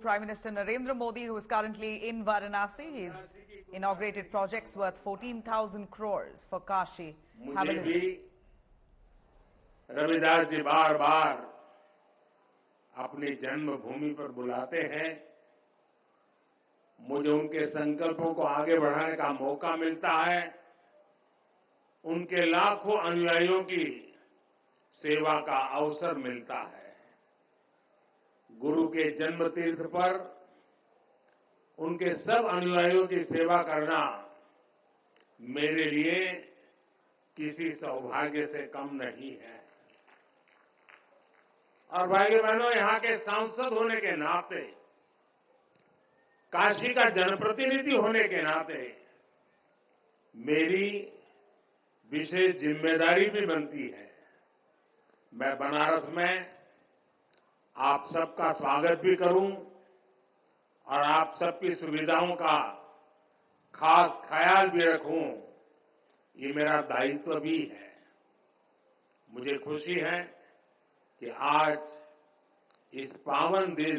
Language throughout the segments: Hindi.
Prime Minister Narendra Modi, who is currently in Varanasi. He's inaugurated projects worth 14,000 crores for Kashi. Have a listen. Ravidas ji बार बार अपनी जन्मभूमि पर बुलाते हैं। मुझे उनके संकल्पों को आगे बढ़ाने का मौका मिलता है। उनके लाखों अनुयायियों की सेवा का अवसर मिलता है। गुरु के जन्म तीर्थ पर उनके सब अनुयायियों की सेवा करना मेरे लिए किसी सौभाग्य से कम नहीं है। और भाइयों बहनों, यहाँ के सांसद होने के नाते, काशी का जनप्रतिनिधि होने के नाते मेरी विशेष जिम्मेदारी भी बनती है। मैं बनारस में आप सबका स्वागत भी करूं और आप सबकी सुविधाओं का खास ख्याल भी रखूं, ये मेरा दायित्व भी है। मुझे खुशी है कि आज इस पावन दिन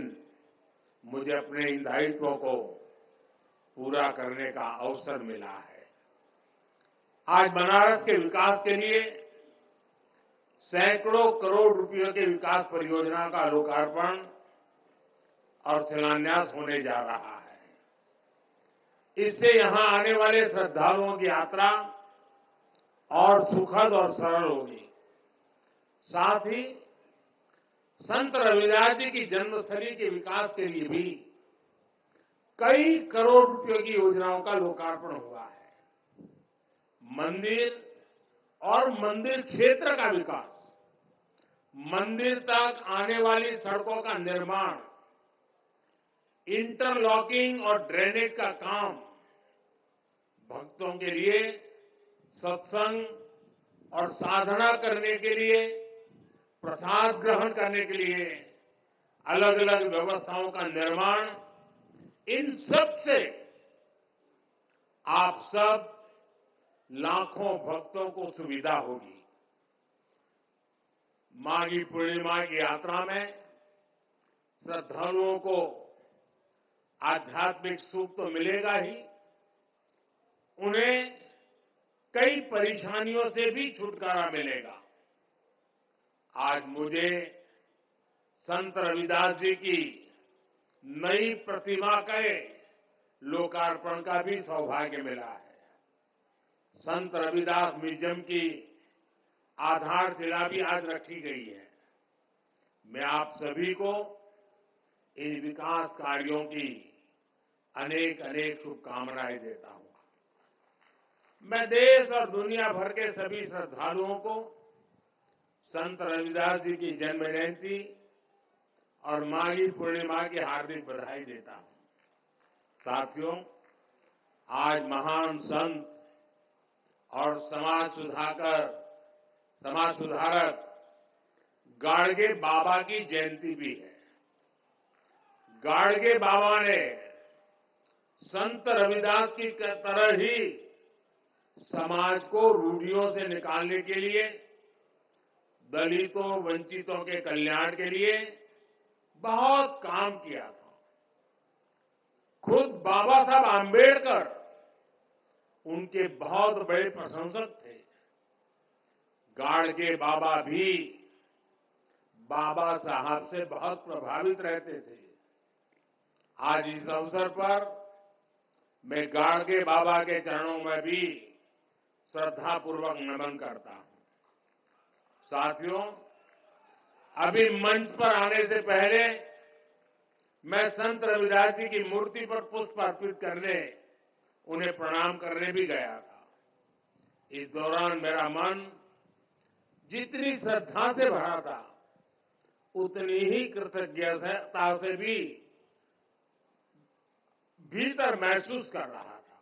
मुझे अपने इन दायित्वों को पूरा करने का अवसर मिला है। आज बनारस के विकास के लिए सैकड़ों करोड़ रुपयों के विकास परियोजनाओं का लोकार्पण और शिलान्यास होने जा रहा है। इससे यहां आने वाले श्रद्धालुओं की यात्रा और सुखद और सरल होगी। साथ ही संत रविदास जी की जन्मस्थली के विकास के लिए भी कई करोड़ रुपयों की योजनाओं का लोकार्पण हुआ है। मंदिर और मंदिर क्षेत्र का विकास, मंदिर तक आने वाली सड़कों का निर्माण, इंटरलॉकिंग और ड्रेनेज का काम, भक्तों के लिए सत्संग और साधना करने के लिए, प्रसाद ग्रहण करने के लिए अलग अलग व्यवस्थाओं का निर्माण, इन सब से आप सब लाखों भक्तों को सुविधा होगी। माघी पूर्णिमा की यात्रा में श्रद्धालुओं को आध्यात्मिक सुख तो मिलेगा ही, उन्हें कई परेशानियों से भी छुटकारा मिलेगा। आज मुझे संत रविदास जी की नई प्रतिमा के लोकार्पण का भी सौभाग्य मिला है। संत रविदास म्यूजियम की आधारशिला भी आज रखी गई है। मैं आप सभी को इन विकास कार्यों की अनेक अनेक शुभकामनाएं देता हूं। मैं देश और दुनिया भर के सभी श्रद्धालुओं को संत रविदास जी की जन्म जयंती और माघी पूर्णिमा की हार्दिक बधाई देता हूं। साथियों, आज महान संत और समाज सुधारक गाडगे बाबा की जयंती भी है। गाडगे बाबा ने संत रविदास की तरह ही समाज को रूढ़ियों से निकालने के लिए, दलितों वंचितों के कल्याण के लिए बहुत काम किया था। खुद बाबा साहब आंबेडकर उनके बहुत बड़े प्रशंसक थे। गाडगे बाबा भी बाबा साहब से बहुत प्रभावित रहते थे। आज इस अवसर पर मैं गाडगे बाबा के चरणों में भी श्रद्धापूर्वक नमन करता हूं। साथियों, अभी मंच पर आने से पहले मैं संत रविदास जी की मूर्ति पर पुष्प अर्पित करने, उन्हें प्रणाम करने भी गया था। इस दौरान मेरा मन जितनी श्रद्धा से भरा था, उतनी ही कृतज्ञता से भी भीतर महसूस कर रहा था।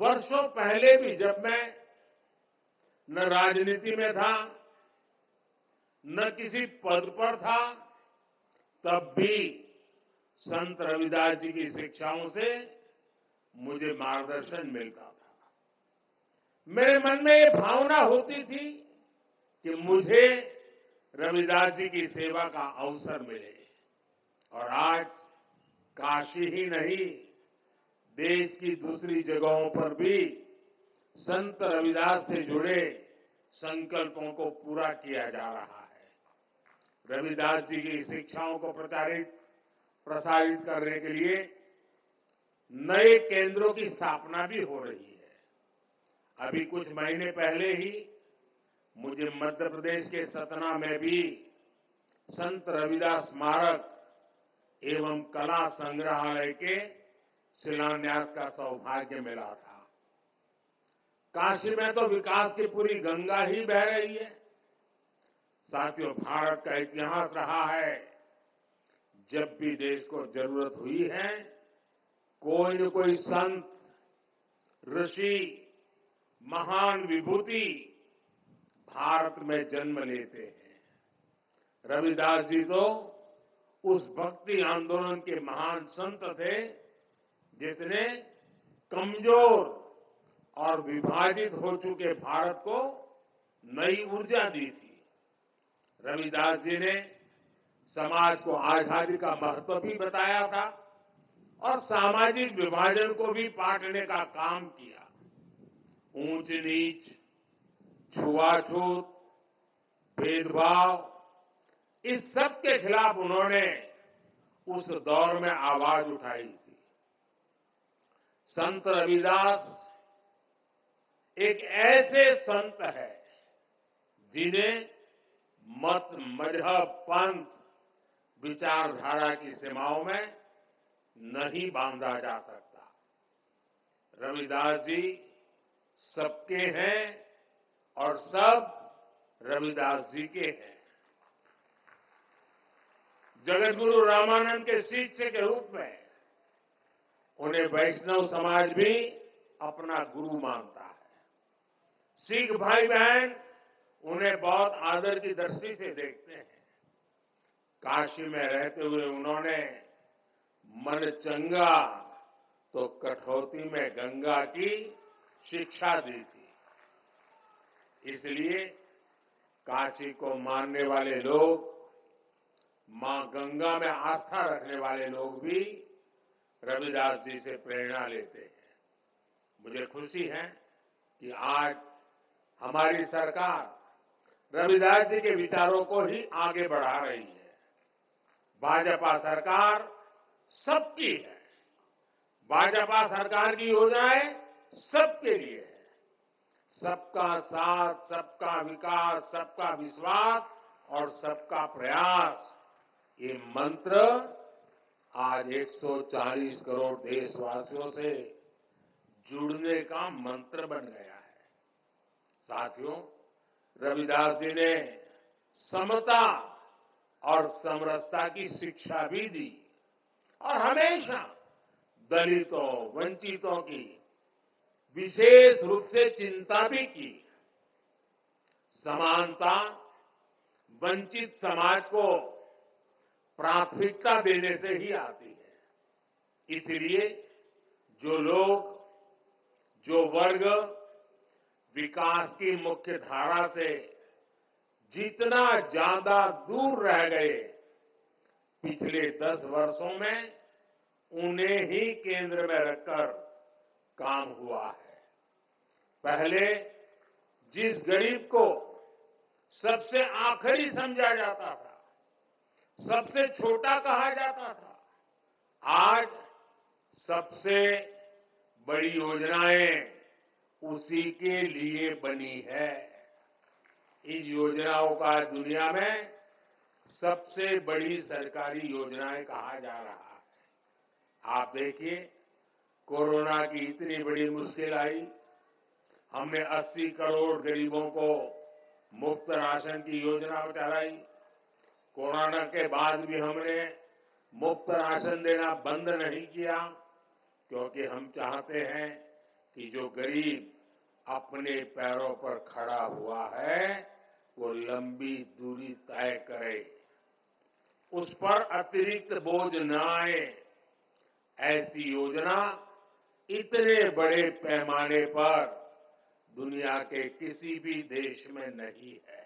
वर्षों पहले भी जब मैं न राजनीति में था, न किसी पद पर था, तब भी संत रविदास जी की शिक्षाओं से मुझे मार्गदर्शन मिलता था। मेरे मन में ये भावना होती थी कि मुझे रविदास जी की सेवा का अवसर मिले। और काशी ही नहीं, देश की दूसरी जगहों पर भी संत रविदास से जुड़े संकल्पों को पूरा किया जा रहा है। रविदास जी की शिक्षाओं को प्रसारित करने के लिए नए केंद्रों की स्थापना भी हो रही है। अभी कुछ महीने पहले ही मुझे मध्य प्रदेश के सतना में भी संत रविदास स्मारक एवं कला संग्रहालय के शिलान्यास का सौभाग्य मिला था। काशी में तो विकास की पूरी गंगा ही बह रही है। साथियों, भारत का इतिहास रहा है, जब भी देश को जरूरत हुई है, कोई न कोई संत, ऋषि, महान विभूति भारत में जन्म लेते हैं। रविदास जी तो उस भक्ति आंदोलन के महान संत थे जिसने कमजोर और विभाजित हो चुके भारत को नई ऊर्जा दी थी। रविदास जी ने समाज को आजादी का महत्व भी बताया था और सामाजिक विभाजन को भी पाटने का काम किया। ऊंच नीच, छुआछूत, भेदभाव, इस सब के खिलाफ उन्होंने उस दौर में आवाज उठाई थी। संत रविदास एक ऐसे संत है जिन्हें मत, मजहब, पंथ, विचारधारा की सीमाओं में नहीं बांधा जा सकता। रविदास जी सबके हैं और सब रविदास जी के हैं। जगतगुरु रामानंद के शिष्य के रूप में उन्हें वैष्णव समाज भी अपना गुरु मानता है। सिख भाई बहन उन्हें बहुत आदर की दृष्टि से देखते हैं। काशी में रहते हुए उन्होंने मन चंगा तो कठौती में गंगा की शिक्षा दी थी। इसलिए काशी को मानने वाले लोग, मां गंगा में आस्था रखने वाले लोग भी रविदास जी से प्रेरणा लेते हैं। मुझे खुशी है कि आज हमारी सरकार रविदास जी के विचारों को ही आगे बढ़ा रही है। भाजपा सरकार सबकी है। भाजपा सरकार की योजनाएं सबके लिए है। सबका साथ, सबका विकास, सबका विश्वास और सबका प्रयास, ये मंत्र आज 140 करोड़ देशवासियों से जुड़ने का मंत्र बन गया है। साथियों, रविदास जी ने समता और समरसता की शिक्षा भी दी और हमेशा दलितों, वंचितों की विशेष रूप से चिंता भी की। समानता, वंचित समाज को प्राथमिकता देने से ही आती है। इसलिए जो लोग, जो वर्ग विकास की मुख्य धारा से जितना ज्यादा दूर रह गए, पिछले 10 वर्षों में उन्हें ही केंद्र में रखकर काम हुआ है। पहले जिस गरीब को सबसे आखिरी समझा जाता था, सबसे छोटा कहा जाता था, आज सबसे बड़ी योजनाएं उसी के लिए बनी है। इन योजनाओं का दुनिया में सबसे बड़ी सरकारी योजनाएं कहा जा रहा है। आप देखिए, कोरोना की इतनी बड़ी मुश्किल आई, हमने 80 करोड़ गरीबों को मुफ्त राशन की योजना चलाई। कोरोना के बाद भी हमने मुफ्त राशन देना बंद नहीं किया, क्योंकि हम चाहते हैं कि जो गरीब अपने पैरों पर खड़ा हुआ है वो लंबी दूरी तय करे, उस पर अतिरिक्त बोझ न आए। ऐसी योजना इतने बड़े पैमाने पर दुनिया के किसी भी देश में नहीं है।